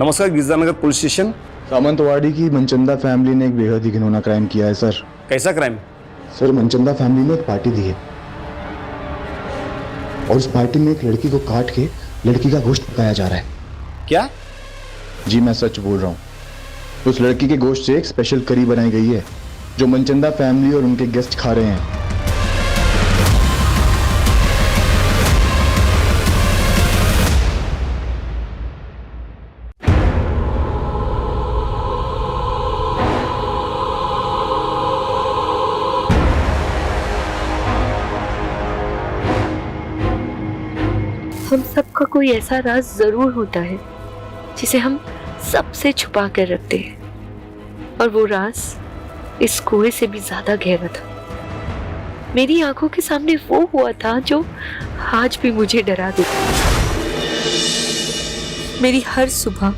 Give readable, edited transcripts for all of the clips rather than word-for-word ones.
नमस्कार, गिरजानगर police station. सामंतवाड़ी की Manchanda family ने एक बेहद ही घिनौना क्राइम किया है सर। कैसा क्राइम? सर, मनचंदा फैमिली ने एक पार्टी दी है और उस पार्टी में एक लड़की को काट के लड़की का गोश्त पकाया जा रहा है। क्या? जी मैं सच बोल रहा हूँ। उस लड़की के गोश्त से एक स्पेशल करी बनाई गई है जो मनचंदा फैमिली और उनके गेस्ट खा रहे हैं। हम सबका कोई ऐसा राज जरूर होता है जिसे हम सबसे छुपा कर रखते हैं, और वो राज इस कुएं से भी ज्यादा गहरा था। मेरी आंखों के सामने वो हुआ था जो आज भी मुझे डरा देता। मेरी हर सुबह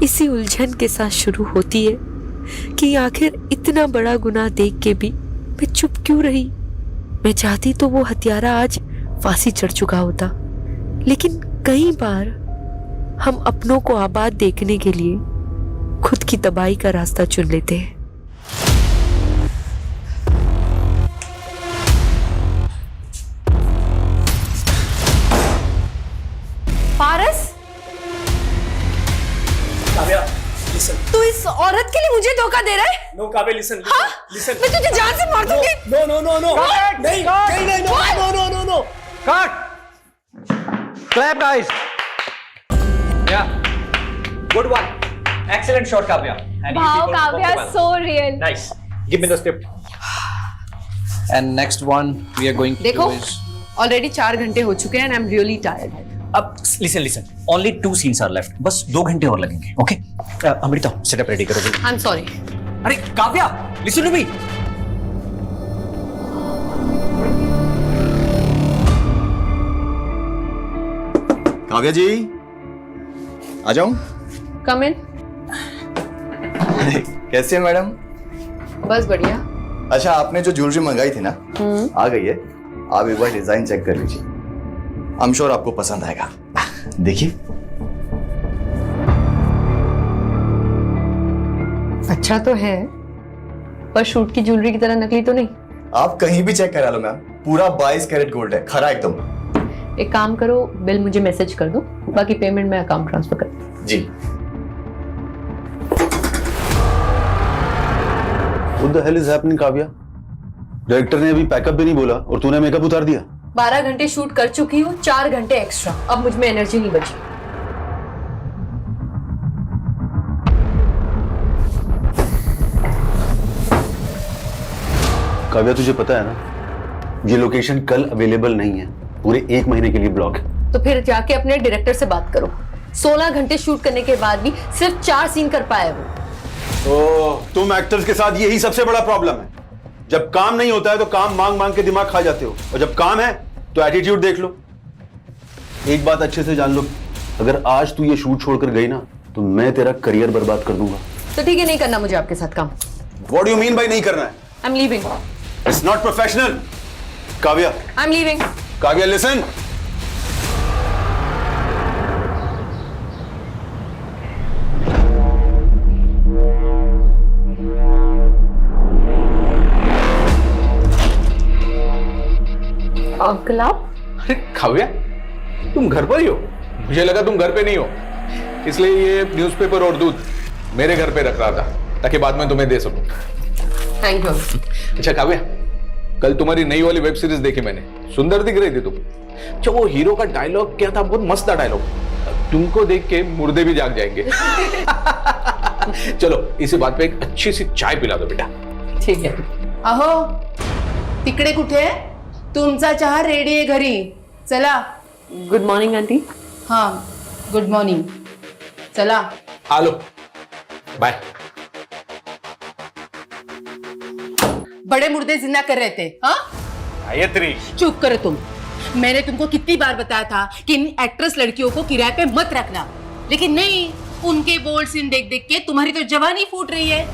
इसी उलझन के साथ शुरू होती है कि आखिर इतना बड़ा गुनाह देख के भी मैं चुप क्यों रही। मैं चाहती तो वो हत्यारा आज फांसी चढ़ चुका होता, लेकिन कई बार हम अपनों को आबाद देखने के लिए खुद की तबाही का रास्ता चुन लेते हैं। पारस, काव्या, listen. तू इस औरत के लिए मुझे धोखा दे रहा है? No, Kavya, listen. हाँ? Listen. मैं तुझे जान से मार दूंगी। No. नहीं, no. Cut! Clap, guys. Yeah. Good one. Excellent shot, Kavya. And Wow, easy goal to Kavya, Portugal. so real. Nice. Give me the script. And next one we are going to देखो, do is. Already 4 घंटे हो चुके हैं and I'm really tired. अब listen. Only 2 scenes are left. बस 2 घंटे और लगेंगे. Okay? अमृता, setup ready करो जल्दी. I'm sorry. अरे Kavya, listen to me. Kavya जी, आ जाऊं? Come in. कैसे हैं मैडम? बस बढ़िया। अच्छा, आपने जो ज्वेलरी मंगाई थी ना, आ गई है। आप एक बार डिजाइन चेक कर लीजिए। आई एम श्योर आपको पसंद आएगा। देखिए। अच्छा तो है, पर शूट की ज्वेलरी की तरह नकली तो नहीं। आप कहीं भी चेक करा लो मैम, पूरा 22 कैरेट गोल्ड है, खरा एकदम। एक काम करो, बिल मुझे मैसेज कर दो, बाकी पेमेंट मैं अकाउंट ट्रांसफर कर दूँ। जी। What the hell is happening, Kavya? Director ने अभी पैकअप भी नहीं बोला और तूने मेकअप उतार दिया। 12 घंटे शूट कर चुकी हूँ, 4 घंटे एक्स्ट्रा। अब मुझ में एनर्जी नहीं बची। काव्या, तुझे पता है ना, ये लोकेशन कल अवेलेबल नहीं है, पूरे 1 महीने के लिए ब्लॉक है। तो फिर जाके अपने डायरेक्टर से बात करो। 16 घंटे शूट करने के बाद भी सिर्फ 4 सीन कर पाए वो। तुम एक्टर्स के साथ यही सबसे बड़ा प्रॉब्लम है। जब काम नहीं होता है तो काम मांग मांग के दिमाग खा जाते हो, और जब काम है तो एटीट्यूड देख लो। एक बात अच्छे से जान लो, अगर आज तू ये शूट छोड़कर गई ना तो मैं तेरा करियर बर्बाद कर दूंगा। तो ठीक है, नहीं करना मुझे आपके साथ काम। What do you mean by नहीं करना है? I am leaving. It's not professional. Kavya, I am leaving. Kavya, listen. Uncle आप? अरे काव्या, तुम घर पर ही हो? मुझे लगा तुम घर पे नहीं हो, इसलिए ये न्यूज़पेपर और दूध मेरे घर पे रख रहा था ताकि बाद में तुम्हें दे सकूं। Thank you. अच्छा काव्या, कल तुम्हारी नई वाली वेब सीरीज देखी मैंने, सुंदर दिख रही थी तुम। अच्छा, वो हीरो का डायलॉग क्या था? बहुत मस्त था डायलॉग। तुमको देख के मुर्दे भी जाग जाएंगे। चलो इसी बात पे एक अच्छी सी चाय पिला दो बेटा। ठीक है। अहो, तिकडे कुठे? तुमचा चहा रेडी आहे घरी, चला। Good morning aunty. हाँ, गुड मॉर्निंग, चला। आलो, बाय। बड़े मुर्दे जिंदा कर रहे थे, हाँ? गायत्री, चुप करो तुम। मैंने तुमको कितनी बार बताया था कि इन एक्ट्रेस लड़कियों को किराए पे मत रखना, लेकिन नहीं, उनके बोल्ड सीन देख देख के तुम्हारी तो जवानी फूट रही है।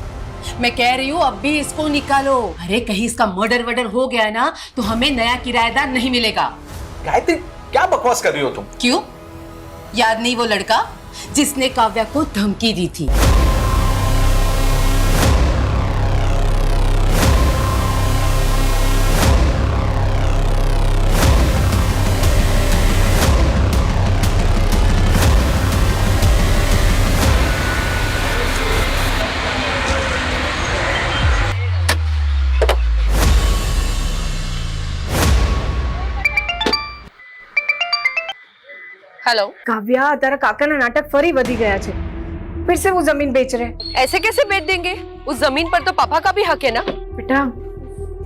मैं कह रही हूँ अब भी इसको निकालो। अरे कहीं इसका मर्डर वर्डर हो गया ना तो हमें नया किराएदार नहीं मिलेगा। गायत्री क्या बकवास कर रही हो तुम? क्यों? याद नहीं वो लड़का जिसने काव्या को धमकी दी थी। हेलो। કાવ્યા તારા કાકાના નાટક ફરી વધી ગયા છે फिर से वो जमीन बेच रहे हैं। ऐसे कैसे बेच देंगे? उस जमीन पर तो पापा का भी हक है ना। बेटा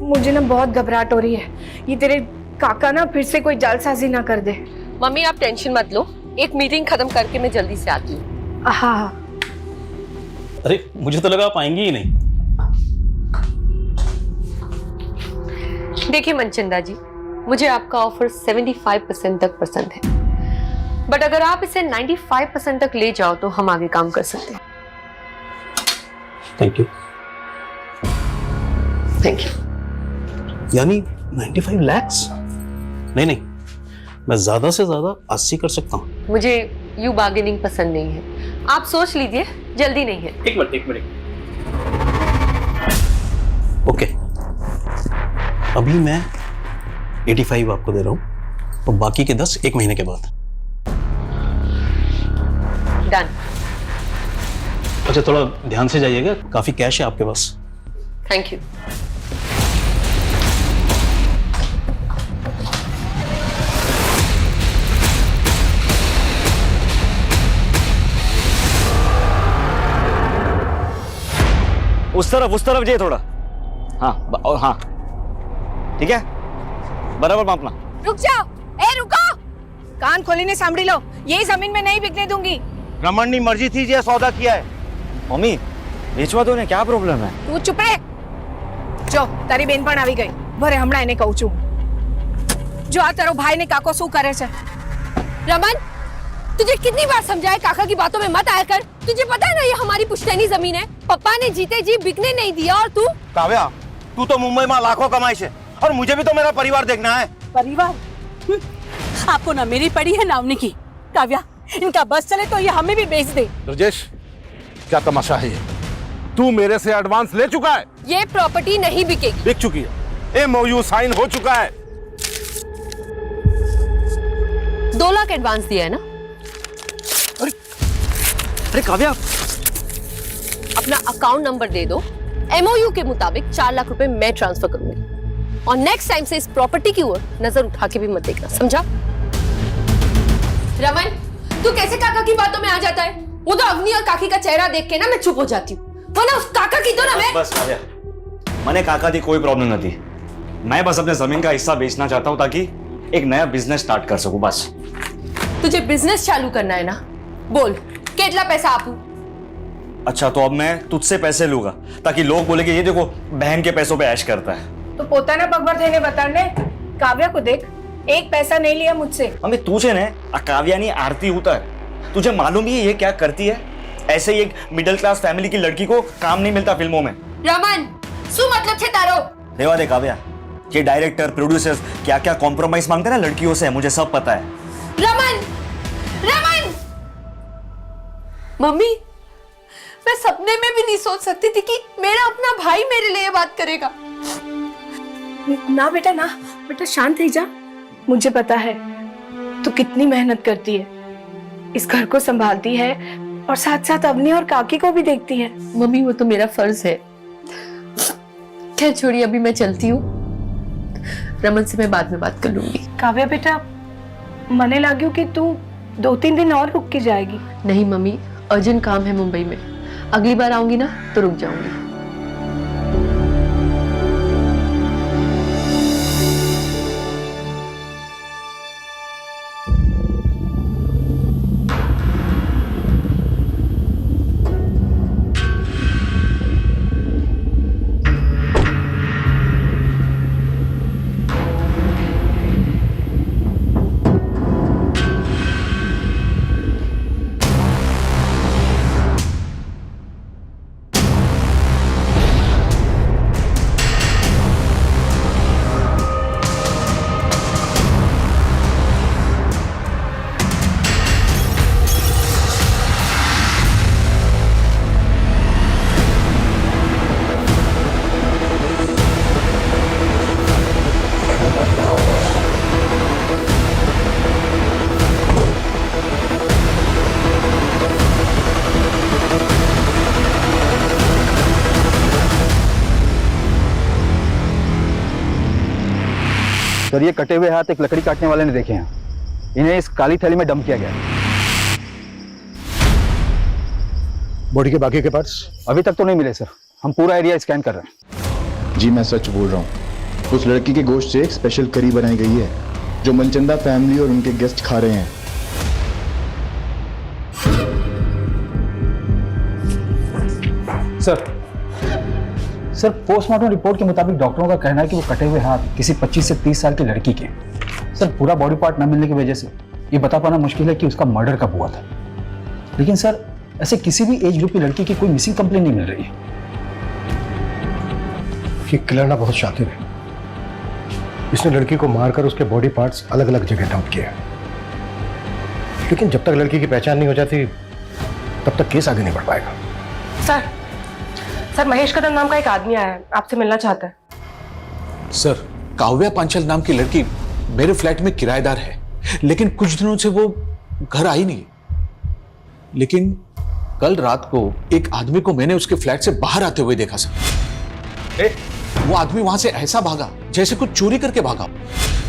मुझे ना बहुत घबराहट हो रही है, ये तेरे काका ना फिर से कोई जालसाजी ना कर दे। मम्मी आप टेंशन मत लो, एक मीटिंग खत्म करके मैं जल्दी से आती हूँ। हाँ अरे मुझे तो लगा आप आएंगे ही नहीं। देखिए मनचंदा जी, मुझे आपका ऑफर 75% तक पसंद है, बट अगर आप इसे 95% तक ले जाओ तो हम आगे काम कर सकते हैं। Thank you. Thank you. यानी 95 लाख? नहीं नहीं, मैं ज्यादा से ज्यादा 80 कर सकता हूँ। मुझे यू बार्गेनिंग पसंद नहीं है, आप सोच लीजिए, जल्दी नहीं है। एक मिनट। ओके, अभी मैं 85 आपको दे रहा हूँ और बाकी के 10 एक महीने के बाद। डन। अच्छा थोड़ा ध्यान से जाइएगा, काफी कैश है आपके पास। Thank you. उस तरफ जाइए थोड़ा। हाँ और हाँ, ठीक है, बराबर मापना। रुक जाओ, ए रुको, कान खोलीने सांभળી लो, ये जमीन में नहीं बिकने दूंगी। रमन ની મરજી થી જે સોદા किया है। मम्मी વેચવા દો ને, क्या प्रॉब्लम है? તું ચૂપ રે। જો તારી બેન પણ આવી ગઈ, ભરે હમણાં એને કહું છું। જો આ તારો ભાઈ ને કાકો શું કરે છે। रमन, तुझे कितनी बार समझाया काका की बातों में मत आया कर। तुझे पता है ना ये हमारी पुश्तैनी जमीन है, पापा ने जीते जी बिकने नहीं दिया। और तू काव्या, तू तो मुंबई में लाखों कमाई से, और मुझे भी तो मेरा परिवार देखना है। परिवार? आपको ना मेरी पड़ी है ना उन्हीं की। काव्या, इनका बस चले तो ये हमें भी बेच दे। ब्रजेश, क्या तमाशा है ये? तू मेरे से एडवांस ले चुका है। ये प्रॉपर्टी नहीं बिकेगी। बिक चुकी है, एमओयू साइन हो चुका है। 2 लाख एडवांस दिया है ना। अरे काव्या, अपना अकाउंट नंबर दे दो, एमओयू के मुताबिक 4 लाख रुपए मैं ट्रांसफर करूंगी, और नेक्स्ट टाइम से इस प्रॉपर्टी की ओर नजर उठा के भी मत देखना, समझा? रमन, तू कैसे काका की बातों में आ जाता है? वो तो अग्नि और काकी का चेहरा देख के ना मैं चुप हो जाती हूँ, वरना उस काका की तो ना मैं। बस काव्या, मैंने काका दी कोई प्रॉब्लम नहीं थी। मैं बस अपने जमीन का हिस्सा बेचना चाहता हूँ ताकि एक नया बिजनेस स्टार्ट कर सकूं, बस। तुझे बिजनेस चालू करना है ना? बोल, कितना पैसा आपू? अच्छा तो अब मैं तुझसे पैसे लूंगा ताकि लोग बोलेंगे ये देखो बहन के पैसों पे ऐश करता है। तो પોતાના પગભર થઈને બતાડને। કાવ્યા को देख, एक पैसा नहीं लिया मुझसे। मम्मी तुझे ने काव्या नहीं आरती उतर, तुझे मालूम ही है ये क्या करती है? ऐसे ही एक मिडिल क्लास फैमिली की लड़की को काम नहीं मिलता फिल्मों में। रमन, શું मतलब છે તારો? रेवा दे काव्या, ये डायरेक्टर प्रोड्यूसर्स क्या क्या कॉम्प्रोमाइज मांगते हैं ना लड़कियों से, मुझे सब पता है। रमन, रमन! मम्मी, मैं सपने में भी नहीं सोच सकती थी कि मेरा अपना भाई मेरे लिए बात करेगा। ना बेटा ना, बेटा शांत हो जा। मुझे पता है तू कितनी मेहनत करती है, इस घर को संभालती है और साथ साथ अवनी और काकी को भी देखती है। मम्मी वो तो मेरा फर्ज है। खैर छोड़िए, अभी मैं चलती हूँ, रमन से मैं बाद में बात कर लूंगी। काव्या बेटा, मने लाग्યું कि तू 2-3 दिन और रुक के जाएगी। नहीं मम्मी, अर्जेंट काम है मुंबई में, अगली बार आऊंगी ना तो रुक जाऊंगी। सर ये कटे हुए हाथ एक लकड़ी काटने वाले ने देखे हैं। इन्हें इस काली थैली में डंप किया गया है। बॉडी के बाकी के पार्ट्स अभी तक तो नहीं मिले सर, हम पूरा एरिया स्कैन कर रहे हैं। जी मैं सच बोल रहा हूँ, उस लड़की के गोश्त से एक स्पेशल करी बनाई गई है जो मनचंदा फैमिली और उनके गेस्ट खा रहे हैं। सर पोस्टमार्टम रिपोर्ट के मुताबिक डॉक्टरों का कहना है कि वो कटे हुए हाथ किसी 25 से 30 साल की लड़की के हैं। सर पूरा बॉडी पार्ट न मिलने की वजह से ये बता पाना मुश्किल है कि उसका मर्डर कब हुआ था। लेकिन सर ऐसे किसी भी एज ग्रुप की लड़की की कोई मिसिंग कंप्लेंट नहीं मिल रही है। ये किलर ना बहुत शातिर है। इसने लड़की को मारकर उसके बॉडी पार्ट्स अलग अलग जगह डंप किए, लेकिन जब तक लड़की की पहचान नहीं हो जाती तब तक केस आगे नहीं बढ़ पाएगा। सर महेश कदम नाम का एक आदमी आया है, आपसे मिलना चाहता है। सर काव्या पांचाल नाम की लड़की मेरे फ्लैट में किराएदार है, लेकिन कुछ दिनों से वो घर आई नहीं। लेकिन कल रात को एक आदमी को मैंने उसके फ्लैट से बाहर आते हुए देखा सर। वो आदमी वहां से ऐसा भागा जैसे कुछ चोरी करके भागा।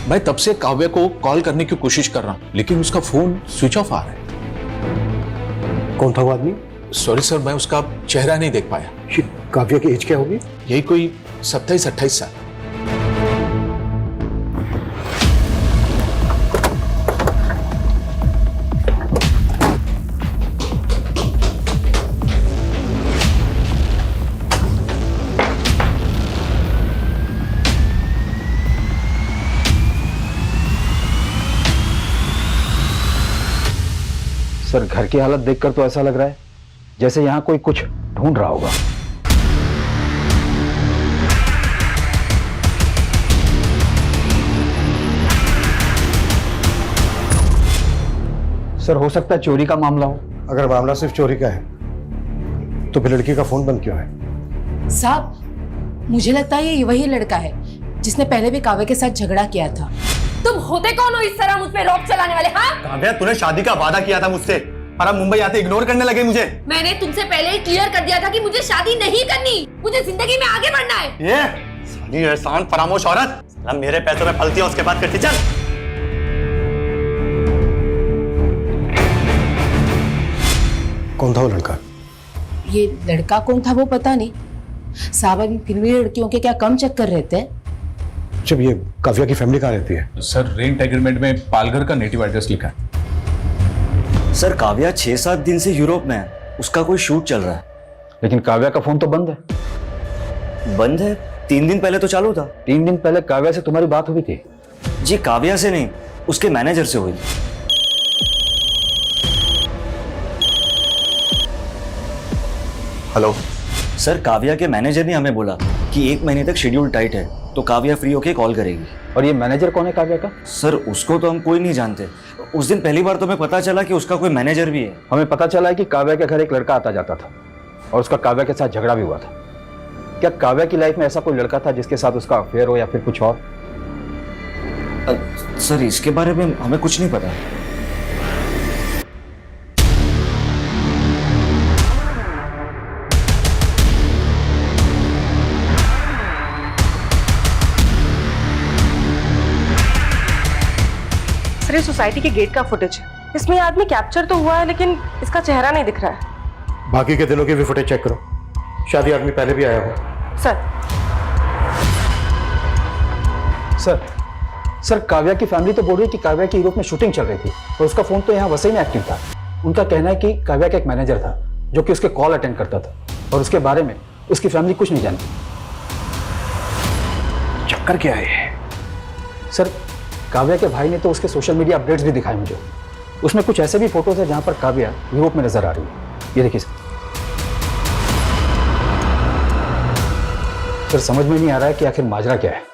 मैं तब से काव्या को कॉल करने की कोशिश कर रहा हूं, लेकिन उसका फोन स्विच ऑफ आ रहा है। कौन था वो आदमी? सॉरी सर, मैं उसका चेहरा नहीं देख पाया। ये काव्या की एज क्या होगी? यही कोई 27-28 साल। सर घर की हालत देखकर तो ऐसा लग रहा है जैसे यहाँ कोई कुछ ढूंढ रहा होगा। सर हो सकता है चोरी का मामला हो। अगर मामला सिर्फ चोरी का है तो फिर लड़की का फोन बंद क्यों है? साहब मुझे लगता है ये वही लड़का है जिसने पहले भी काव्या के साथ झगड़ा किया था। तुम होते कौन हो इस तरह मुझ पे रॉब चलाने वाले? हाँ काव्या तूने शादी का वादा किया था मुझसे और अब मुंबई आते इग्नोर करने लगे मुझे। मैंने तुमसे पहले ही क्लियर कर दिया था कि मुझे शादी नहीं करनी, मुझे जिंदगी में आगे बढ़ना है। ये साली एहसान फरामोश औरत, साला मेरे पैसों में फलती है उसके बाद करती। चल कौन था वो लड़का? ये लड़का कौन था वो पता नहीं साहब। अभी फिल्मी लड़कियों के क्या कम चक्कर रहते हैं। जब ये काव्या की फैमिली कहाँ रहती है? सर रेंट एग्रीमेंट में पालघर का नेटिव एड्रेस लिखा है। सर काव्या 6-7 दिन से यूरोप में है, उसका कोई शूट चल रहा है। लेकिन काव्या का फोन तो बंद है। बंद है? 3 दिन पहले तो चालू था। 3 दिन पहले काव्या से तुम्हारी बात हुई थी? जी काव्या से नहीं, उसके मैनेजर से हुई। हेलो सर काव्या के मैनेजर ने हमें बोला कि 1 महीने तक शेड्यूल टाइट है, तो काव्या फ्री होके कॉल करेगी। और ये मैनेजर कौन है काव्या का? सर उसको तो हम कोई नहीं जानते। उस दिन पहली बार तो हमें पता चला कि उसका कोई मैनेजर भी है। हमें पता चला है कि काव्या के घर एक लड़का आता जाता था और उसका काव्या के साथ झगड़ा भी हुआ था। क्या काव्या की लाइफ में ऐसा कोई लड़का था जिसके साथ उसका अफेयर हो या फिर कुछ और? सर इसके बारे में हमें कुछ नहीं पता। सर ये सोसाइटी के गेट का फुटेज है, इसमें ये आदमी कैप्चर तो हुआ है लेकिन इसका चेहरा नहीं दिख रहा है। बाकी के दिनों की भी फुटेज चेक करो, शादी आदमी पहले भी आया हो। सर काव्या की फैमिली तो बोल रही है कि काव्या की यूरोप में शूटिंग चल रही थी और उसका फोन तो यहाँ वसई में एक्टिव था। उनका कहना है कि काव्या का एक मैनेजर था जो कि उसके कॉल अटेंड करता था और उसके बारे में उसकी फैमिली कुछ नहीं जानती। चक्कर क्या है? सर काव्या के भाई ने तो उसके सोशल मीडिया अपडेट्स भी दिखाए मुझे। उसमें कुछ ऐसे भी फोटोज है जहां पर काव्या यूरोप में नजर आ रही है। ये देखिए सर समझ में नहीं आ रहा है कि आखिर माजरा क्या है।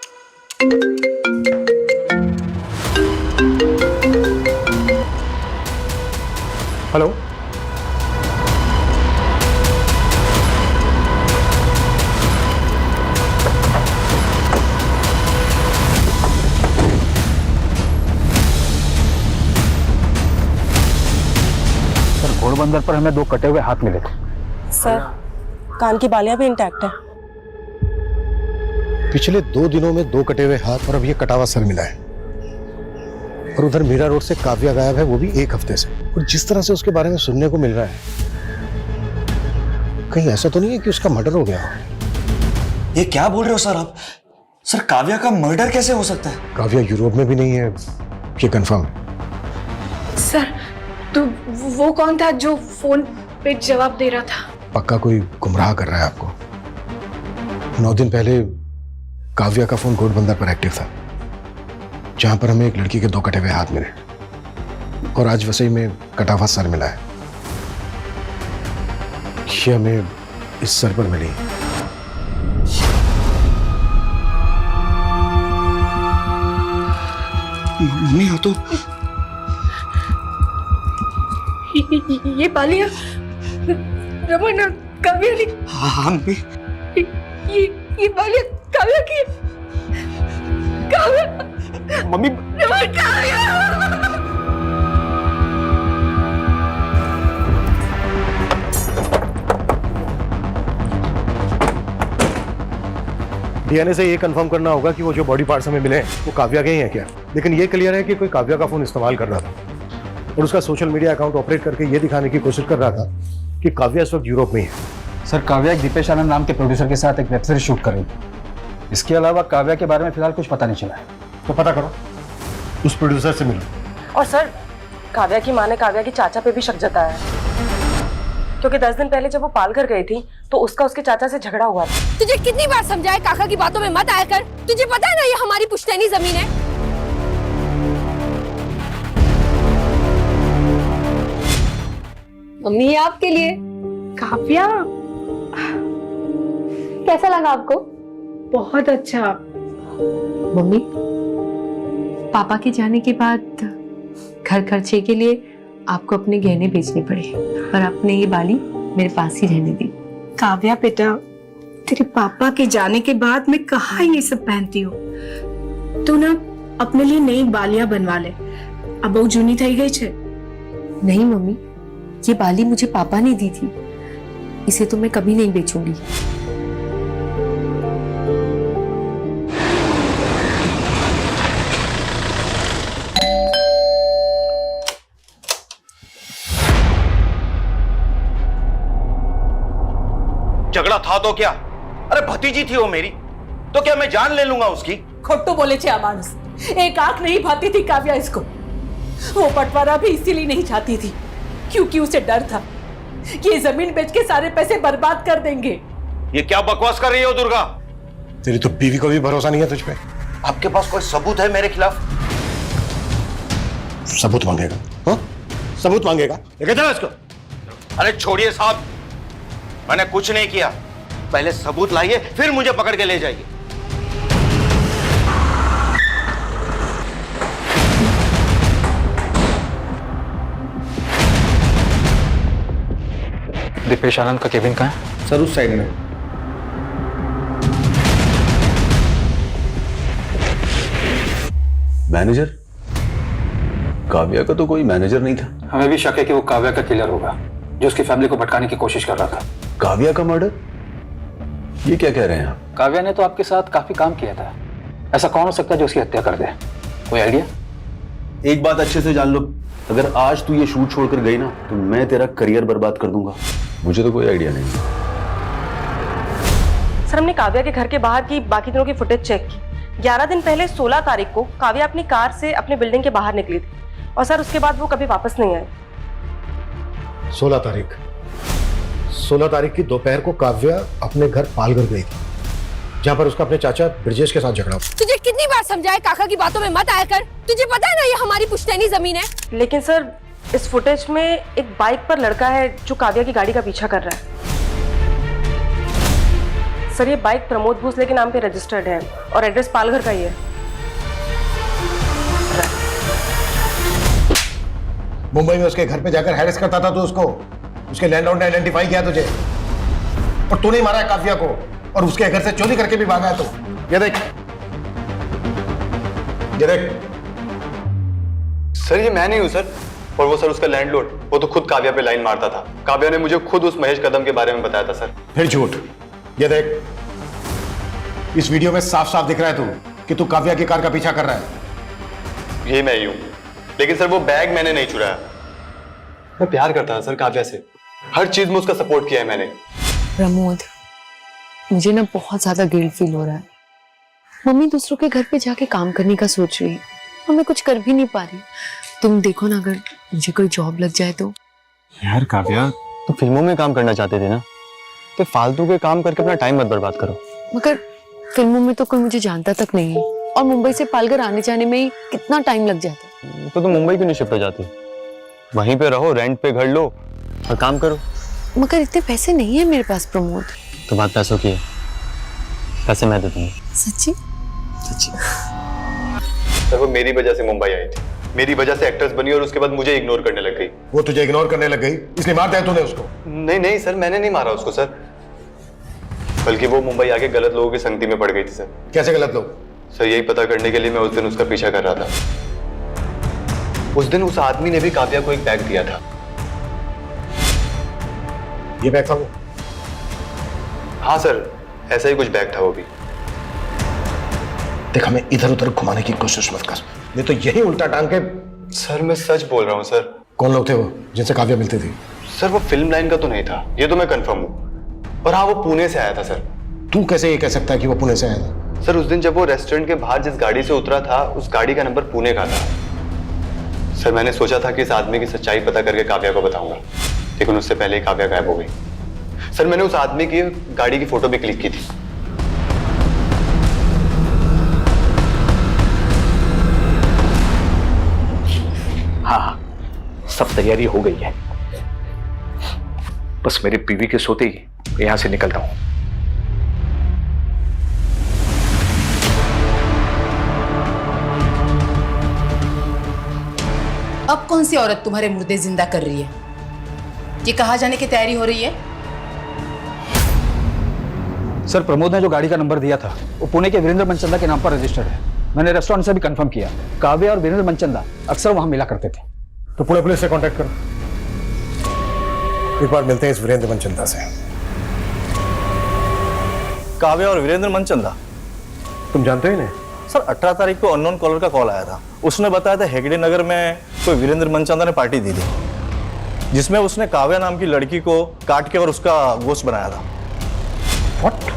हेलो घोड़बंदर पर हमें 2 कटे हुए हाथ मिले थे। सर कान की बालियां भी इंटैक्ट है। पिछले 2 दिनों में 2 कटे हुए हाथ और अब ये कटा हुआ सर मिला है। और उधर मीरा रोड से काव्या गायब है, वो भी 1 हफ्ते से। और जिस तरह से उसके बारे में सुनने को मिल रहा है, कहीं ऐसा तो नहीं है कि उसका मर्डर हो गया हो? ये क्या बोल रहे हो सर आप? सर काव्या का मर्डर कैसे हो सकता है? काव्या यूरोप में भी नहीं है, ये कंफर्म है। सर, तो वो कौन था जो फोन पे जवाब दे रहा था? पक्का कोई गुमराह कर रहा है आपको। 9 दिन पहले काव्या का फोन घोड़बंदर पर एक्टिव था, जहां पर हमें एक लड़की के 2 कटे हुए हाथ मिले, और आज वसई में कटा हुआ सर मिला है। ये हमें इस सर पर मिली। मम्मी हो तो ये बालिया रमन और काव्या ने। हाँ मम्मी। ये बालिया काव्या की। काव्या। मम्मी रमन, काव्या। डीएनए से ये कंफर्म करना होगा कि वो जो बॉडी पार्ट्स हमें मिले हैं वो काव्या के ही हैं क्या। लेकिन ये क्लियर है कि कोई काव्या का फोन इस्तेमाल कर रहा था और उसका सोशल मीडिया अकाउंट ऑपरेट करके ये दिखाने की कोशिश कर रहा था कि काव्या इस वक्त यूरोप में ही है। सर, काव्या एक दीपेश आनंद नाम के प्रोड्यूसर के साथ एक वेब सीरीज शूट कर रही थी। इसके अलावा काव्या के बारे में फिलहाल कुछ पता नहीं चला है। तो पता करो, उस प्रोड्यूसर से मिलो। और सर, काव्या की माँ ने काव्या के चाचा पे भी शक जताया है, क्योंकि 10 दिन पहले जब वो पालघर गई थी तो उसका उसके चाचा से झगड़ा हुआ था। तुझे कितनी बार समझाया काका की बातों में मत आया कर। तुझे पता है ना ये हमारी पुश्तैनी जमीन है। मम्मी ये आपके लिए। काव्या, कैसा लगा आपको? बहुत अच्छा। मम्मी, पापा के जाने के बाद घर खर्चे के लिए आपको अपने गहने बेचने पड़े, पर आपने ये बाली मेरे पास ही रहने दी। काव्या बेटा, तेरे पापा के जाने के बाद मैं कहाँ ये सब पहनती हूँ। तू ना अपने लिए नई बालियां बनवा ले, अब वो जूनी थई गई छे। नहीं मम्मी, ये बाली मुझे पापा ने दी थी, इसे तो मैं कभी नहीं बेचूंगी। झगड़ा था तो क्या? अरे भतीजी थी वो मेरी, तो क्या मैं जान ले लूंगा उसकी? खोटू बोले छे मानुस, एक आंख नहीं भाती थी काव्या इसको। वो बंटवारा भी इसीलिए नहीं चाहती थी, क्योंकि उसे डर था कि ये जमीन बेच के सारे पैसे बर्बाद कर देंगे। ये क्या बकवास कर रही हो दुर्गा? तेरी तो बीवी को भी भरोसा नहीं है तुझ पे। आपके पास कोई सबूत है मेरे खिलाफ? सबूत मांगेगा? हाँ, सबूत मांगेगा, लेके चलो इसको। अरे छोड़िए साहब, मैंने कुछ नहीं किया। पहले सबूत लाइए, फिर मुझे पकड़ के ले जाइए। दीपेश आनंद का केबिन कहाँ है? सर उस साइड में। मैनेजर? काव्या का तो कोई मैनेजर नहीं था। हमें भी शक है कि वो काव्या का किलर होगा, जो उसकी फैमिली को भटकाने की कोशिश कर रहा था। काव्या का मर्डर? ये क्या कह रहे हैं आप? काव्या ने तो आपके साथ काफी काम किया था, ऐसा कौन हो सकता है जो उसकी हत्या कर दे? कोई आइडिया? एक बात अच्छे से जान लो, अगर आज तू ये शूट छोड़कर गई ना तो मैं तेरा करियर बर्बाद कर दूंगा। मुझे तो कोई आइडिया नहीं। सर, हमने काव्या के घर के बाहर की बाकी दिनों की फुटेज चेक की। 11 दिन पहले 16 तारीख को काव्या अपनी कार से अपने बिल्डिंग के बाहर निकली थी, और सर उसके बाद वो कभी वापस नहीं आई। 16 तारीख की दोपहर को काव्या अपने घर पालघर गई थी, जहां पर उसका अपने चाचा ब्रजेश के साथ झगड़ा हुआ। तुझे कितनी बार समझाया काका की बातों में मत आया कर। तुझे पता है ना ये हमारी पुश्तैनी जमीन है। लेकिन सर, इस फुटेज में एक बाइक पर लड़का है जो काव्या की गाड़ी का पीछा कर रहा है। सर, ये बाइक प्रमोद भोसले के नाम पे रजिस्टर्ड है और एड्रेस पालघर का ही है। मुंबई में उसके घर पे जाकर हैरेस करता था तो उसके लैंडलॉर्ड ने आइडेंटिफाई किया तुझे, और तूने मारा है काव्या को, और उसके घर से चोरी करके भी भागा है। तो ये देख, ये देख। सर ये मैं नहीं हूं सर, और वो सर उसका लैंडलॉर्ड, वो तो खुद काव्या पे लाइन मारता था। काव्या ने मुझे खुद उस महेश कदम के बारे में बताया था सर। फिर झूठ। ये देख, इस वीडियो में साफ साफ दिख रहा है कि तू काव्या की कार का पीछा कर रहा है। ये मैं ही हूं, लेकिन सर वो बैग मैंने नहीं चुराया। मैं प्यार करता था सर काव्या से, हर चीज में उसका सपोर्ट किया है मैंने। प्रमोद, मुझे ना बहुत ज्यादा गिल्ट फील हो रहा है। मम्मी दूसरों के घर पे जाके काम करने का सोच रही है और मैं कुछ कर भी नहीं पा रही। तुम देखो ना, अगर मुझे कोई जॉब लग जाए तो। यार काव्या, तो फिल्मों में काम करना चाहते थे ना, तो फालतू के काम करके अपना टाइम मत बर्बाद करो। मगर फिल्मों में तो कोई मुझे जानता तक नहीं है और मुंबई से पालघर आने जाने में ही कितना टाइम लग जाता है। तो तुम मुंबई क्यों नहीं शिफ्ट हो जाती? वहीं पे रहो, रेंट पे घर लो और काम करो। मगर इतने पैसे नहीं है मेरे पास प्रमोद। तो बात पैसों की है, पैसे मैं दे दूंगा। सच्ची? सच्ची। सर वो मेरी वजह से मुंबई आई थी, मेरी वजह से एक्ट्रेस बनी और उसके बाद मुझे इग्नोर करने लग गई। वो तुझे इग्नोर करने लग गई इसलिए मार दिया तूने उसको? नहीं नहीं सर, मैंने नहीं मारा उसको सर, बल्कि वो मुंबई आके गलत लोगों की संगति में पड़ गई थी सर। कैसे गलत लोग? सर यही पता करने के लिए मैं उस दिन उसका पीछा कर रहा था। उस दिन उस आदमी ने भी काव्या को एक बैग दिया था। ये बैग था वो? हाँ सर, ऐसा ही कुछ बैग था वो भी। देख, हमें इधर उधर घुमाने की कोशिश मत कर, नहीं तो यही उल्टा टांग के। सर मैं सच बोल रहा हूँ सर। कौन लोग थे वो जिनसे काव्या मिलती थी? सर वो फिल्म लाइन का तो नहीं था, ये तो मैं कंफर्म हूँ। और हाँ, वो पुणे से आया था सर। तू कैसे ये कह सकता है कि वो पुणे से आया था? सर उस दिन जब वो रेस्टोरेंट के बाहर जिस गाड़ी से उतरा था, उस गाड़ी का नंबर पुणे का था। सर मैंने सोचा था कि इस आदमी की सच्चाई पता करके काव्या को बताऊंगा, लेकिन उससे पहले ही काव्या गायब हो गई। सर मैंने उस आदमी की गाड़ी की फोटो भी क्लिक की थी। हाँ, सब तैयारी हो गई है, बस मेरी बीवी के सोते ही यहां से निकलता हूं। अब कौन सी औरत तुम्हारे मुर्दे जिंदा कर रही है? ये कहाँ जाने की तैयारी हो रही है? सर, प्रमोद ने जो गाड़ी का नंबर दिया था वो पुणे के वीरेंद्र मनचंदा के नाम पर रजिस्टर्ड है। मैंने रेस्टोरेंट से भी कंफर्म किया, काव्या और वीरेंद्र मनचंदा अक्सर वहां मिला करते थे। तो पुणे पुलिस से कांटेक्ट करो, एक बार मिलते हैं इस वीरेंद्र मनचंदा से। काव्या और वीरेंद्र मनचंदा, तुम जानते हो इन्हें? सर 18 तारीख को अननोन कॉलर का कॉल आया था। उसने बताया था हेगड़े नगर में कोई वीरेंद्र मनचंदा ने पार्टी दी थी, जिसमें उसने काव्या नाम की लड़की को काट के और उसका गोश्त बनाया था। What?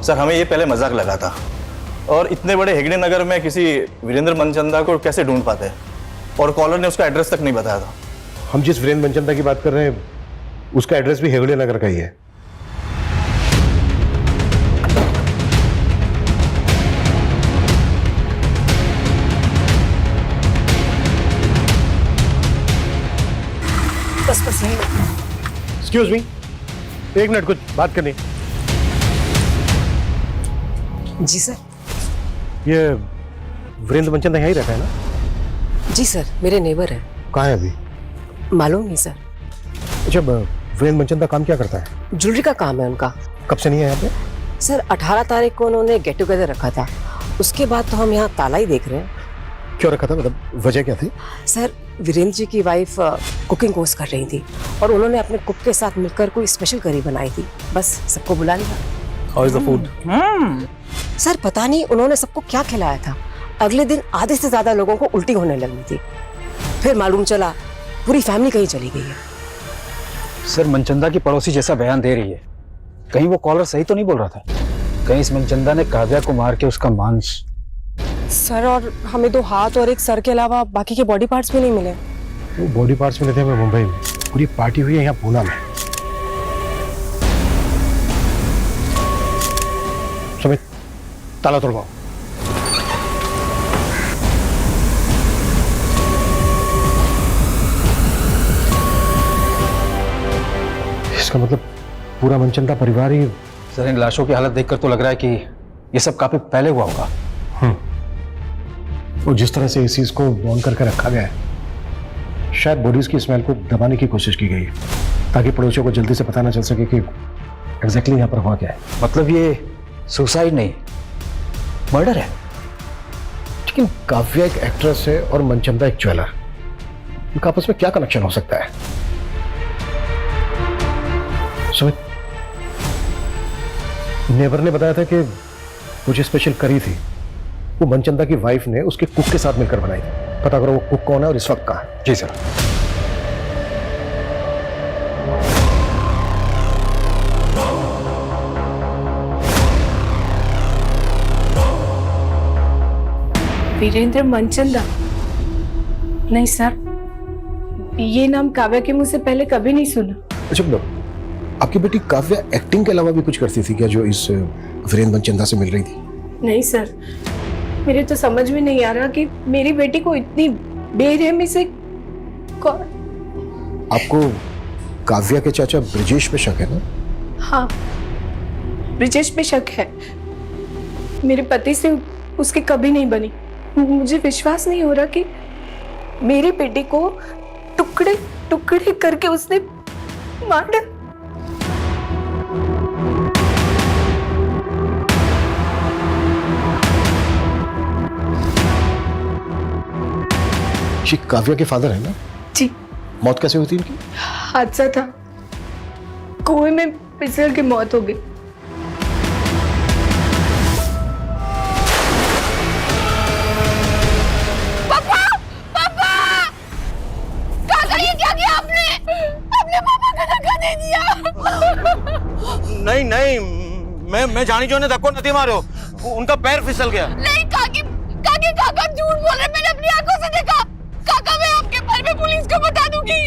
सर हमें ये पहले मजाक लगा था, और इतने बड़े हेगड़े नगर में किसी वीरेंद्र मनचंदा को कैसे ढूंढ पाते, और कॉलर ने उसका एड्रेस तक नहीं बताया था। हम जिस वीरेंद्र मनचंदा की बात कर रहे हैं उसका एड्रेस भी हेगड़े नगर का ही है। बस नहीं। एक्सक्यूज मी, एक मिनट, कुछ बात करनी। जी सर। ये वीरेंद्र मनचंदा यहीं रहता है ना? जी सर, मेरे नेबर है। कहाँ है अभी? मालूम नहीं सर। अच्छा, वीरेंद्र मनचंदा काम क्या करता है? ज्वेलरी का काम है उनका। कब से नहीं है यहाँ पे? सर 18 तारीख को उन्होंने गेट टुगेदर रखा था, उसके बाद तो हम यहाँ ताला ही देख रहे हैं। क्यों रखा था, मतलब वजह क्या थी? सर वीरेंद्र जी की वाइफ कुकिंग कोर्स कर रही थी और उन्होंने अपने कुक के साथ मिलकर कोई स्पेशल करी बनाई थी, बस सबको बुला लिया। How is the food? Sir पता नहीं उन्होंने सबको क्या खिलाया था, अगले दिन आधे से ज्यादा लोगों को उल्टी होने लगी थी। फिर मालूम चला पूरी फैमिली कहीं चली गई है। सर, मनचंदा की पड़ोसी जैसा बयान दे रही है, कहीं वो कॉलर सही तो नहीं बोल रहा था? कहीं इस मनचंदा ने काव्या को मार के उसका मांस। सर, और हमें 2 हाथ और 1 सर के अलावा बाकी के बॉडी पार्ट्स भी नहीं मिले। वो बॉडी पार्ट्स मिले थे हमें मुंबई में, पूरी पार्टी हुई है यहाँ पूना में। सुमित, ताला तोड़वाओ। इसका मतलब पूरा मनचंदा परिवार ही। सर, इन लाशों की हालत देखकर तो लग रहा है कि ये सब काफी पहले हुआ होगा। और जिस तरह से इस चीज को बॉन्ड करके रखा गया है, शायद बॉडीज की स्मेल को दबाने की कोशिश की गई है ताकि पड़ोसियों को जल्दी से पता ना चल सके कि एग्जैक्टली यहाँ पर हुआ क्या है। मतलब ये सुसाइड नहीं, मर्डर है। लेकिन काव्या एक एक्ट्रेस है और मनचंदा एक ज्वेलर, इनका आपस में क्या कनेक्शन हो सकता है? सुमित, नेबर ने बताया था कि वो जो स्पेशल करी थी वो मनचंदा की वाइफ ने उसके कुक के साथ मिलकर बनाई थी। पता करो वो कुक कौन है और इस वक्त कहाँ है। जी सर। वीरेंद्र मनचंदा? नहीं सर, ये नाम काव्या के मुंह से पहले कभी नहीं सुना। अच्छा मतलब आपकी बेटी काव्या एक्टिंग के अलावा भी कुछ करती थी क्या, जो इस वीरेंद्र मनचंदा से मिल रही थी? नहीं सर, मेरे तो समझ में नहीं आ रहा कि मेरी बेटी को इतनी बेरहमी से कौन। आपको काव्या के चाचा ब्रिजेश पे शक है ना? हाँ, ब्रिजेश पे शक है। मेरे पति से उसकी कभी नहीं बनी। मुझे विश्वास नहीं हो रहा कि मेरी बेटी को टुकड़े टुकड़े करके उसने मार डाला। जी काव्या के फादर है ना? जी। मौत कैसे हुई थी इनकी? हादसा था, कुएं में फिसल के मौत हो गई। नहीं नहीं, मैं जानी जो ने धक्को नहीं मारो, उनका पैर फिसल गया। नहीं काकी, काका झूठ बोल रहे, मैंने अपनी आंखों से देखा। काका मैं आपके पैर में पुलिस को बता दूंगी।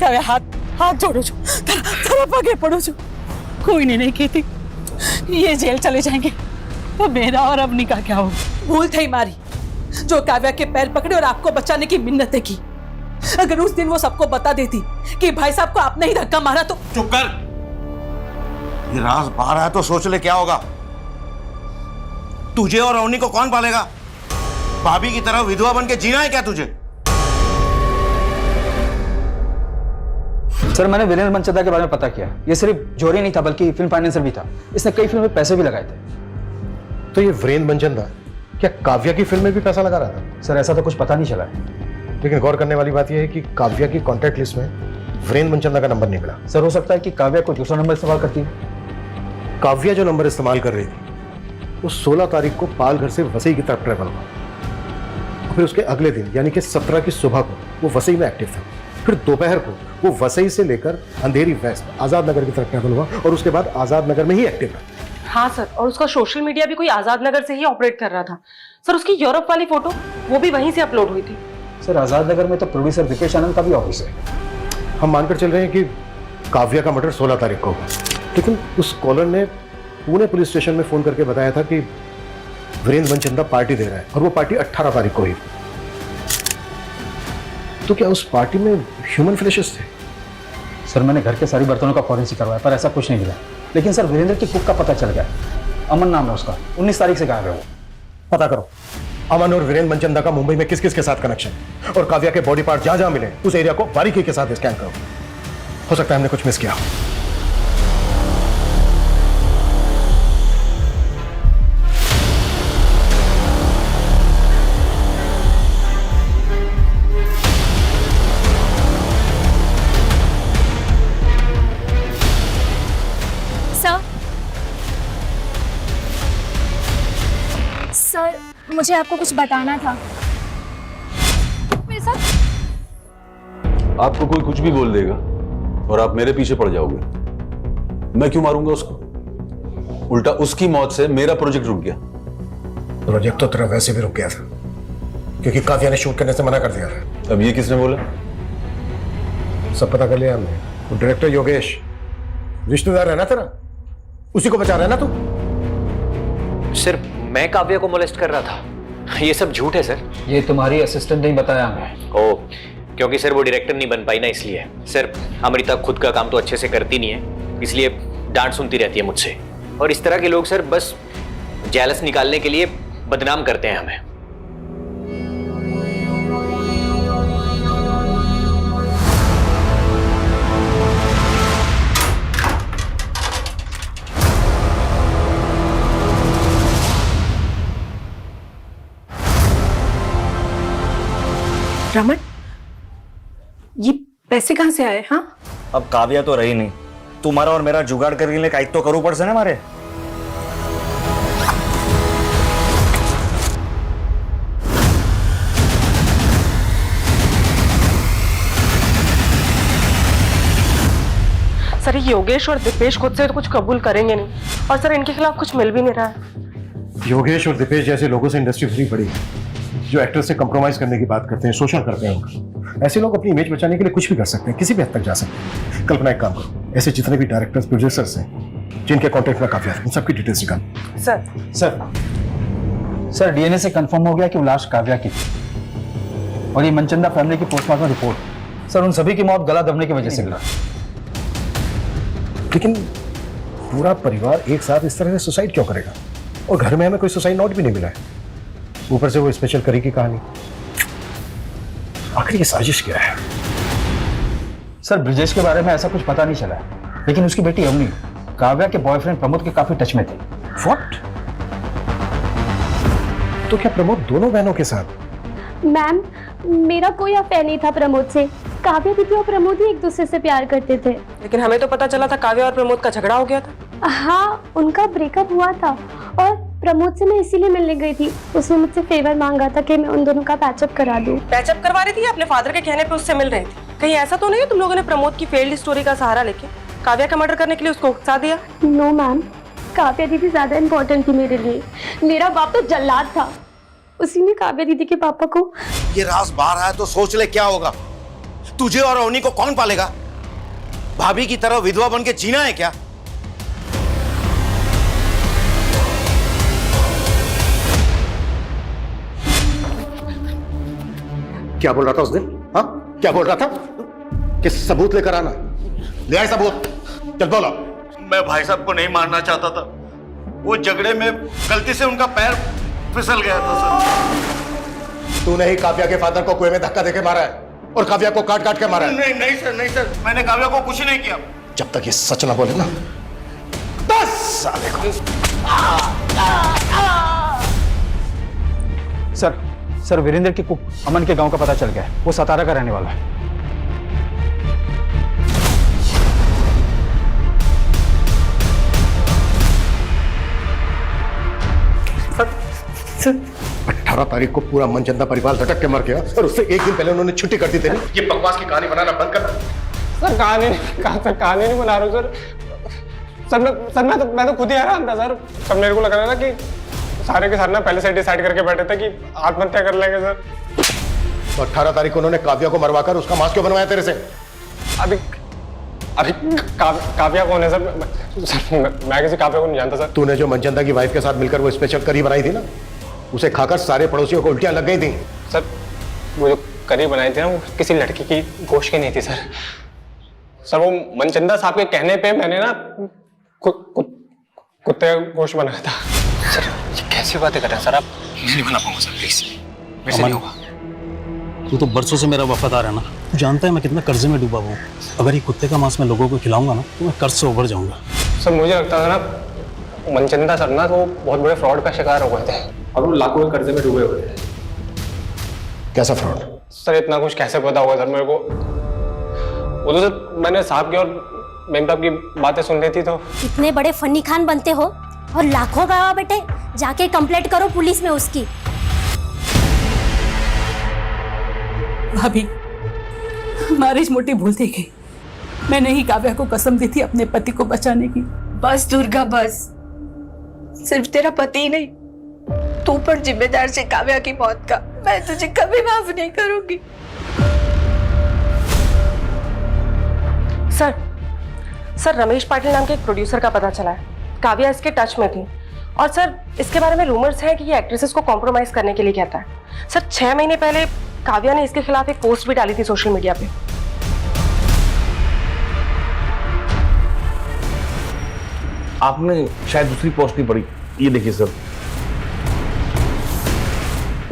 काव्या हाथ जोड़ो जो, तेरा पगे पड़ो जो। कोई नहीं कहती ये जेल चले जाएंगे तो मेरा और अवनी का क्या होगा। भूल थी मारी जो काव्या के पैर पकड़े और आपको बचाने की मिन्नतें की। अगर उस दिन वो सबको बता देती कि भाई साहब को आपने ही धक्का मारा तो। चुप कर, ये राज बाहर आया तो सोच ले क्या होगा। तुझे और अवनी को कौन पालेगा? भाभी की तरह विधवा बन के जीना है क्या तुझे? सर मैंने वीरेंद्र मनचंदा के बारे में पता किया। ये सिर्फ जोरी नहीं था बल्कि फिल्म फाइनेंसर भी था। इसने कई फिल्म में पैसे भी लगाए थे। तो ये वीरेंद्र मनचंदा क्या काव्या की फिल्म में भी पैसा लगा रहा था? सर ऐसा तो कुछ पता नहीं चला है। लेकिन गौर करने वाली बात यह है कि काव्या की कॉन्टैक्ट लिस्ट में वीरेंद्र मनचंदा का नंबर नहीं मिला। सर हो सकता है कि काव्या कोई दूसरा नंबर इस्तेमाल करती है। काव्या जो नंबर इस्तेमाल कर रही थी वो 16 तारीख को पाल घर से वसई की तरफ ट्रेवल हुआ। फिर उसके अगले दिन यानी कि 17 की सुबह को वो वसई में एक्टिव था। फिर दोपहर को वो वसई से लेकर अंधेरी वेस्ट आजाद नगर की तरफ ट्रेवल हुआ और उसके बाद आजाद नगर में ही एक्टिव रहा। हाँ सर, और उसका सोशल मीडिया भी कोई आजाद नगर से ही ऑपरेट कर रहा था। सर उसकी यूरोप वाली फोटो वो भी वहीं से अपलोड हुई थी। सर आजाद नगर में तो प्रोड्यूसर विकेश आनंद का भी ऑफिस है। हम मानकर चल रहे हैं कि काव्या का मर्डर 16 तारीख को हुआ, लेकिन उस कॉलर ने पुणे पुलिस स्टेशन में फोन करके बताया था कि वीरेंद्र मनचंदा पार्टी दे रहा है और वो पार्टी 18 तारीख को हुई। तो क्या उस पार्टी में ह्यूमन फ्लैशेस थे? सर मैंने घर के सारी बर्तनों का फॉरेंसिक करवाया पर ऐसा कुछ नहीं मिला। लेकिन सर वीरेंद्र की कुक का पता चल गया। अमन नाम है उसका, 19 तारीख से गायब है वो। पता करो अमन और वीरेंद्र मनचंदा का मुंबई में किस किस के साथ कनेक्शन, और काव्या के बॉडी पार्ट जहां जहां मिले उस एरिया को बारीकी के साथ स्कैन करो। हो सकता है हमने कुछ मिस किया। सर मुझे आपको कुछ बताना था। मेरे साथ आपको कोई कुछ भी बोल देगा और आप मेरे पीछे पड़ जाओगे। मैं क्यों मारूंगा उसको? उल्टा उसकी मौत से मेरा प्रोजेक्ट रुक गया। प्रोजेक्ट तो तेरा वैसे भी रुक गया था क्योंकि काव्या ने शूट करने से मना कर दिया था। अब ये किसने बोला? सब पता कर लिया हमने। वो डायरेक्टर योगेश रिश्तेदार है ना तेरा, उसी को बचा रहा है ना तू? सिर्फ मैं काव्या को मोलेस्ट कर रहा था, ये सब झूठ है सर। ये तुम्हारी असिस्टेंट ने बताया हमें। ओ, क्योंकि सर वो डायरेक्टर नहीं बन पाई ना, इसलिए। सर अमृता खुद का काम तो अच्छे से करती नहीं है, इसलिए डांट सुनती रहती है मुझसे। और इस तरह के लोग सर बस जेलस निकालने के लिए बदनाम करते हैं हमें। रमन, ये पैसे कहाँ से आए? हाँ अब काव्या तो रही नहीं, तुम्हारा और मेरा जुगाड़ करने के लिए काइक तो करूँ पड़ से ना मारे। सर ये योगेश और दीपेश खुद से तो कुछ कबूल करेंगे नहीं, और सर इनके खिलाफ कुछ मिल भी नहीं रहा है। योगेश और दीपेश जैसे लोगों से इंडस्ट्री भरी पड़ी है, जो एक्टर से कंप्रोमाइज करने की बात करते हैं, शोषण करते हैं उनका। ऐसे लोग अपनी इमेज बचाने के लिए कुछ भी कर सकते हैं, किसी भी हद तक जा सकते हैं। कल्पना एक काम करो, ऐसे जितने भी डायरेक्टर्स प्रोड्यूसर्स हैं जिनके कॉन्टेक्ट में काफी है, उन सबकी डिटेल्स निकालो। सर डीएनए से कंफर्म हो गया कि वो लाश काव्या की थी, और ये मनचंदा फैमिली की पोस्टमार्टम रिपोर्ट, सर उन सभी की मौत गला दबने की वजह से मिला। लेकिन पूरा परिवार एक साथ इस तरह से सुसाइड क्यों करेगा? और घर में हमें कोई सुसाइड नोट भी नहीं मिला है, ऊपर से वो स्पेशल करी की कहानी। आखिर ये साजिश क्या है? सर ब्रिजेश के बारे में ऐसा कुछ पता नहीं चला है, लेकिन उसकी बेटी अवनी काव्या के बॉयफ्रेंड प्रमोद के काफी टच में थी। व्हाट? तो क्या प्रमोद दोनों बहनों के साथ? मैम मेरा कोई अफेयर नहीं था प्रमोद से। काव्या दीदी और प्रमोद ही एक दूसरे से प्यार करते थे। लेकिन हमें तो पता चला था काव्या और प्रमोद का झगड़ा हो गया था। हाँ उनका ब्रेकअप हुआ था, और प्रमोद से मैं इसीलिए मिलने गई थी। उसने मुझसे फेवर मांगा था कि मैं उन दोनों का पैचअप करा दूं। पैचअप करवा रही थी या अपने फादर के कहने पे उससे मिल रही थी? कहीं ऐसा तो नहीं है तुम लोगों ने प्रमोद की फेल्ड स्टोरी का सहारा लेके काव्या का मर्डर करने के लिए उसको उकसा दिया? नो मैम, काव्या दीदी ज्यादा इम्पोर्टेंट थी मेरे लिए। मेरा बाप तो जल्लाद था, उसी ने काव्या दीदी के पापा को। ये राज बाहर आया तो सोच ले क्या होगा। तुझे और अवनी को कौन पालेगा? भाभी की तरह विधवा बन के जीना है क्या? क्या बोल रहा था उस दिन? हाँ क्या बोल रहा था कि सबूत लेकर आना? ले आए सबूत, चल बोला। मैं भाई साहब को नहीं मारना चाहता था, वो झगड़े में गलती से उनका पैर फिसल गया था सर। तूने ही काव्या के फादर को कुएं में धक्का देके मारा है और काव्या को काट काट के मारा है। नहीं नहीं सर, नहीं सर, मैंने काव्या को कुछ नहीं किया। जब तक ये सच ना बोले ना, 10 साल को। सर वीरेंद्र की कुक अमन के गांव का पता चल गया है, वो सतारा का रहने वाला है। सर 18 तारीख को पूरा मनचंदा परिवार झटक के मर गया, और उससे एक दिन पहले उन्होंने छुट्टी कर दी थी। ये बकवास की कहानी बनाना बंद कर। सर कहानी नहीं बना रहा हूँ सर। मैं तो खुद ही हैरान था सर। सब मेरे को लग रहा था कि सारे के सारे ना पहले से डिसाइड करके बैठे थे कि आत्महत्या कर लेंगे सर। तो 18 तारीख को उन्होंने काव्या को मरवाकर उसका मास्क क्यों बनवाया तेरे से? अभी काव्या कौन है सर? मैं किसी काव्या को नहीं जानता सर। तूने जो मनचंदा की वाइफ के साथ मिलकर वो स्पेशल करी बनाई थी ना, उसे खाकर सारे पड़ोसियों को उल्टियां लग गई थी। सर वो जो करी बनाई थी ना, वो किसी लड़की की गोश्त की नहीं थी सर। सर वो मनचंदा साहब के कहने पे मैंने ना कुत्ते का गोश्त बनाया था। सर ये कैसी बातें कर रहे हैं सर आप? मैं नहीं बना पाऊंगा सर, प्लीज वैसे नहीं होगा। तू तो बरसों से मेरा वफादार है ना, तू जानता है मैं कितना कर्जे में डूबा हुआ हूँ। अगर ये कुत्ते का मांस मैं लोगों को खिलाऊंगा ना तो मैं कर्ज से उभर जाऊंगा। सर मुझे लगता था ना मनचंदा सर ना तो बहुत बड़े फ्रॉड का शिकार हो गए थे और वो लाखों के कर्जे में डूबे हुए थे। कैसा फ्रॉड? सर इतना कुछ कैसे पता होगा सर मेरे को? वो तो सर मैंने साहब की और मेमताब की बातें सुन रही थी तो। इतने बड़े फन्नी खान बनते हो और लाखों गवाह बेटे, जाके कंप्लेंट करो पुलिस में उसकी। भाभी हमारी मोटी भूल थी गई। मैंने ही काव्या को कसम दी थी अपने पति को बचाने की। बस दुर्गा बस, सिर्फ तेरा पति ही नहीं, तू पर जिम्मेदार से काव्या की मौत का। मैं तुझे कभी माफ नहीं करूंगी। सर रमेश पाटिल नाम के एक प्रोड्यूसर का पता चला है, काव्या इसके टच में थी। और सर इसके बारे में रूमर्स हैं कि ये एक्ट्रेसेस को कॉम्प्रोमाइज करने के लिए कहता है। सर 6 महीने पहले काव्या ने इसके खिलाफ एक पोस्ट भी डाली थी सोशल मीडिया पे। आपने शायद दूसरी पोस्ट नहीं पढ़ी, ये देखिए सर,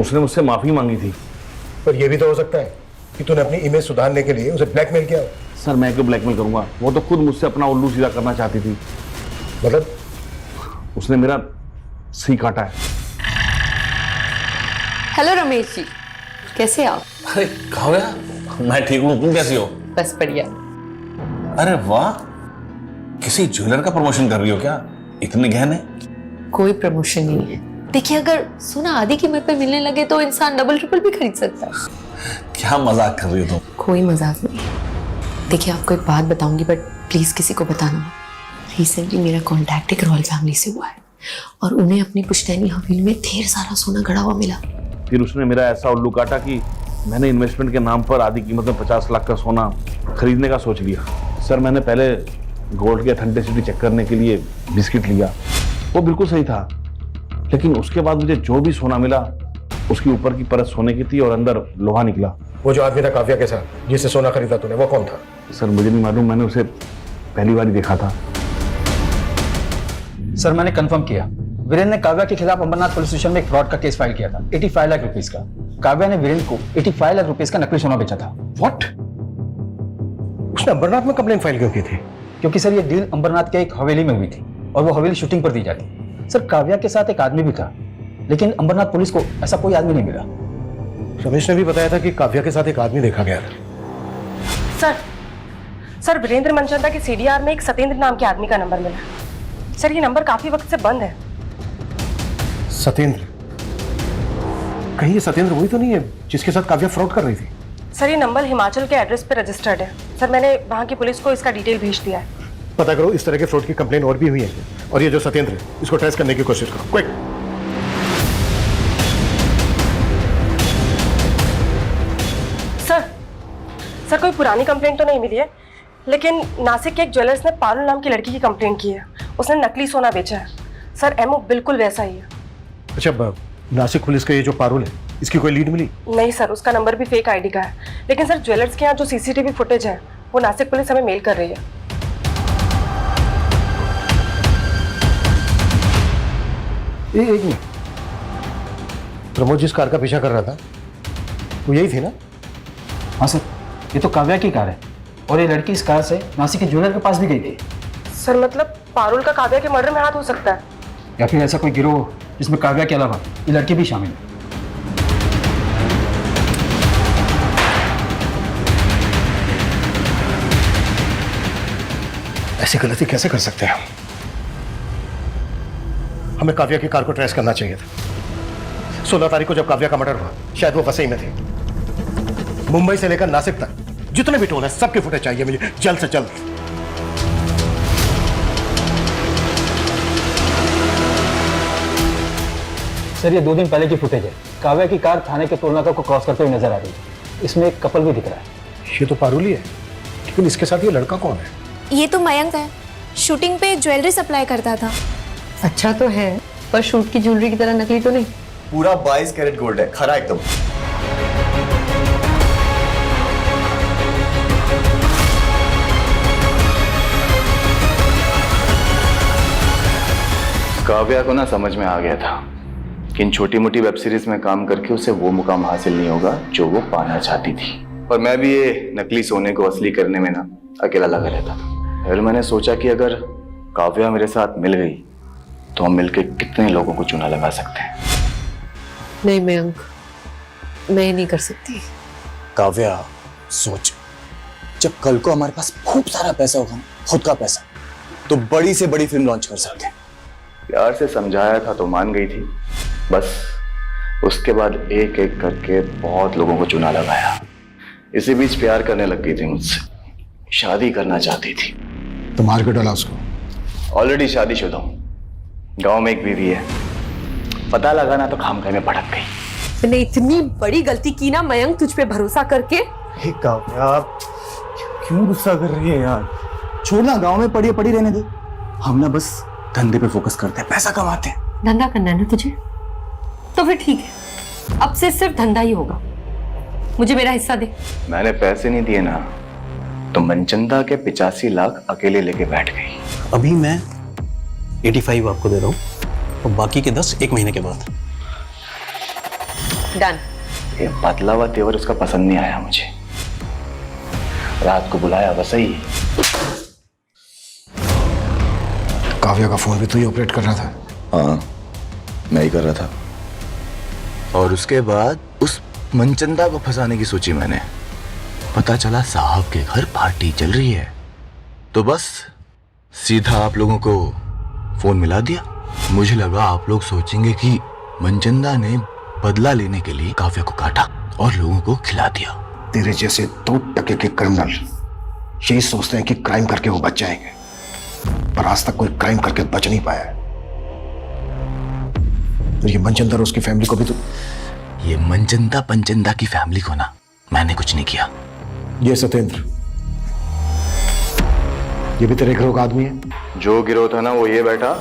उसने मुझसे माफी मांगी थी। पर यह भी तो हो सकता है कि तूने अपनी इमेज सुधारने के लिए उसे ब्लैकमेल किया। सर मैं क्यों ब्लैकमेल करूंगा? वो तो खुद मुझसे अपना उल्लू सीधा करना चाहती थी। मतलब? उसने मेरा सी काटा है। हेलो रमेश जी, कैसे आप? अरे काव्या, मैं ठीक हूँ, तुम कैसी हो? बस बढ़िया। अरे वाह, किसी ज्वेलर का प्रमोशन कर रही हो क्या? इतने गहने? कोई प्रमोशन नहीं है। देखिए अगर सोना आधी कीमत पे मिलने लगे तो इंसान डबल ट्रिपल भी खरीद सकता है। क्या मजाक कर रही हो तुम? कोई मजाक नहीं। देखिए आपको एक बात बताऊंगी, बट प्लीज किसी को बताना मत। रिसेंटली मेरा कांटेक्ट एक रॉयल फैमिली से हुआ है और उन्हें अपनी पुश्तैनी हवेली में ढेर सारा सोना गड़ा हुआ मिला। फिर उसने मेरा ऐसा उल्लू काटा कि मैंने इन्वेस्टमेंट के नाम पर आधी कीमत में 50 लाख का सोना खरीदने का सोच लिया। सर मैंने पहले गोल्ड के ऑथेंटिसिटी चेक करने के लिए बिस्किट लिया, वो बिल्कुल सही था, लेकिन उसके बाद मुझे जो भी सोना मिला उसकी ऊपर की परत सोने की थी और अंदर लोहा निकला। वो जो आदमी था काव्या के साथ जिससे सोना खरीदा तूने, वो कौन था? सर मुझे नहीं मालूम, मैंने उसे पहली बार ही देखा था। सर मैंने कंफर्म किया, वीरेंद्र ने काव्या के खिलाफ अंबरनाथ पुलिस स्टेशन में एक फ्रॉड का केस फाइल किया था 85 लाख रुपीस का। काव्या ने वीरेंद्र को 85 लाख रुपीस का नकली सोना बेचा था। व्हाट? उसने अंबरनाथ में कंप्लेंट फाइल क्यों की थी? क्योंकि सर ये डील अंबरनाथ के एक हवेली में हुई थी और वो हवेली शूटिंग पर दी जाती। सर काव्या के साथ एक आदमी भी था, लेकिन अंबरनाथ पुलिस को ऐसा कोई आदमी नहीं मिला। रमेश ने भी बताया था कि काव्या के साथ एक आदमी देखा गया था। सर वीरेंद्र मनचंदा के सीडीआर में एक सत्येंद्र नाम के आदमी का नंबर मिला। सर ये नंबर काफी वक्त से बंद है। सत्येंद्र? कहीं ये सत्येंद्र वही तो नहीं है जिसके साथ काव्या फ्रॉड कर रही थी? सर ये नंबर हिमाचल के एड्रेस पे रजिस्टर्ड है। सर मैंने वहाँ की पुलिस को इसका डिटेल भेज दिया है। पता करो इस तरह के फ्रॉड की कंप्लेन और भी हुई है, और ये जो सत्येंद्र है इसको ट्रेस करने की कोशिश करो, क्विक। सर कोई पुरानी कंप्लेंट तो नहीं मिली है, लेकिन नासिक के एक ज्वेलर्स ने पारुल नाम की लड़की की कंप्लेंट की है। उसने नकली सोना बेचा है। सर एमओ बिल्कुल वैसा ही है। अच्छा, नासिक पुलिस का ये जो पारुल है, इसकी कोई लीड मिली? नहीं सर, उसका नंबर भी फेक आईडी का है। लेकिन सर ज्वेलर्स के यहाँ जो सीसीटीवी फुटेज है वो नासिक पुलिस हमें मेल कर रही है। एक मिनट, प्रमोद जिस कार का पीछा कर रहा था वो यही थी ना? हाँ सर, ये तो काव्या की कार है और ये लड़की इस कार से नासिक के ज्वेलर के पास भी गई थी। सर मतलब पारुल का काव्या के मर्डर में हाथ हो सकता है, या फिर ऐसा कोई गिरोह जिसमें काव्या के अलावा ये लड़की भी शामिल है। ऐसी गलती कैसे कर सकते हैं हम? हमें काव्या की कार को ट्रेस करना चाहिए था। 16 तारीख को जब काव्या का मर्डर हुआ शायद वो वसई में थी। मुंबई से लेकर नासिक तक जितने भी टोल है सबके फुटेज चाहिए मुझे जल्द से जल्द। सर ये 2 दिन पहले की फुटेज है। काव्या की कार थाने के टोल नाका को क्रॉस करते हुए नजर आ रही है। इसमें एक कपल भी दिख रहा है। ये तो पारुल ही है, लेकिन इसके साथ ये लड़का कौन है? ये तो मयंक है, शूटिंग पे ज्वेलरी सप्लाई करता था। अच्छा तो है, पर शूट की ज्वेलरी की तरह नकली तो नहीं। पूरा 22 कैरेट गोल्ड है, खरा एकदम। काव्या को ना समझ में आ गया था कि इन छोटी मोटी वेब सीरीज में काम करके उसे वो मुकाम हासिल नहीं होगा जो वो पाना चाहती थी। और मैं भी ये नकली सोने को असली करने में ना अकेला लगा रहता था। फिर मैंने सोचा कि अगर काव्या मेरे साथ मिल गई तो हम मिलकर कितने लोगों को चूना लगा सकते हैं। नहीं मयंक, मैं नहीं कर सकती। काव्या सोच, जब कल को हमारे पास खूब सारा पैसा होगा, खुद का पैसा, तो बड़ी से बड़ी फिल्म लॉन्च कर सकते हैं। प्यार से समझाया था तो मान गई थी, बस उसके बाद एक एक करके बहुत लोगों को चूना लगाया। इसी बीच प्यार करने लग गई थी मुझसे, शादी करना चाहती थी। तो मार के डाला उसको? ऑलरेडी शादीशुदा हूँ, गांव में एक बीवी है। पता लगा ना तो खामखा में भड़क गई। मैंने इतनी बड़ी गलती की ना मयंक, तुझ पे भरोसा करके। हे काव्या, क्यों गुस्सा कर रही है यार? छोड़ना, गांव में पड़ी पड़ी रहने दे। हम ना बस धंधे पे फोकस करते हैं, पैसा कमाते हैं। धंधा करना है ना तुझे, तो फिर ठीक है, अब से सिर्फ धंधा ही होगा। मुझे मेरा हिस्सा दे। मैंने पैसे नहीं दिए ना तो मनचंदा के 85 लाख अकेले लेके बैठ गई। अभी मैं 85 आपको दे रहा हूँ और बाकी के 10 1 महीने के बाद। डन। ये बदला हुआ तेवर उसका पसंद नहीं आया मुझे। रात को बुलाया वसई। काव्या का फोन भी तू ही ऑपरेट कर रहा था? हाँ, मैं ही कर रहा था। और उसके बाद उस मनचंदा को फंसाने की सोची मैंने। पता चला साहब के घर पार्टी चल रही है, तो बस सीधा आप लोगों को फोन मिला दिया। मुझे लगा आप लोग सोचेंगे कि मनचंदा ने बदला लेने के लिए काव्या को काटा और लोगों को खिला दिया। तेरे जैसे 2 टके के क्रिमिनल यही सोचते हैं कि क्राइम करके वो बच जाएंगे, पर आज तक कोई क्राइम करके बच नहीं पाया है। तो ये मनचंदा और उसकी फैमिली को भी तो, ये मनचंदा पंचंदा की फैमिली को ना मैंने कुछ नहीं किया। ये सत्येंद्र, ये भी तेरे गिरोह का आदमी है? जो गिरोह था ना वो ये बैठा,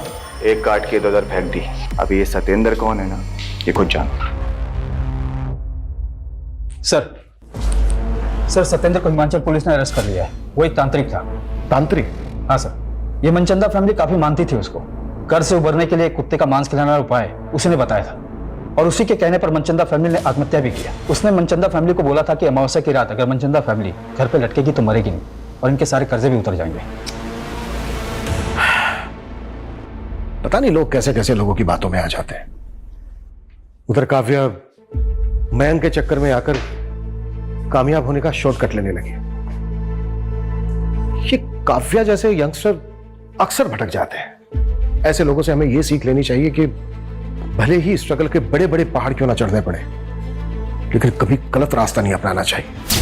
एक काट के इधर फेंक दी। अब ये सत्येंद्र कौन है ना, ये खुद जानो। सर सत्येंद्र को हिमाचल पुलिस ने अरेस्ट कर लिया है। वो एक तांत्रिक था। तांत्रिक? हाँ सर, ये मनचंदा फैमिली काफी मानती थी उसको। कर्ज से उबरने के लिए कुत्ते का मांस खिलाने वाला उपाय उसी ने बताया था, और उसी के कहने पर मनचंदा फैमिली ने आत्महत्या भी किया। उसने मनचंदा फैमिली को बोला था कि अमावस्या की रात अगर मनचंदा फैमिली घर पे लटकेगी तो मरेगी नहीं, और इनके सारे कर्जे भी उतर जाएंगे। पता नहीं लोग कैसे कैसे लोगों की बातों में आ जाते हैं। उधर काव्या मयंक के चक्कर में आकर कामयाब होने का शॉर्टकट लेने लगी। ये काव्या जैसे यंगस्टर अक्सर भटक जाते हैं। ऐसे लोगों से हमें यह सीख लेनी चाहिए कि भले ही स्ट्रगल के बड़े बड़े पहाड़ क्यों ना चढ़ने पड़े, लेकिन कभी गलत रास्ता नहीं अपनाना चाहिए।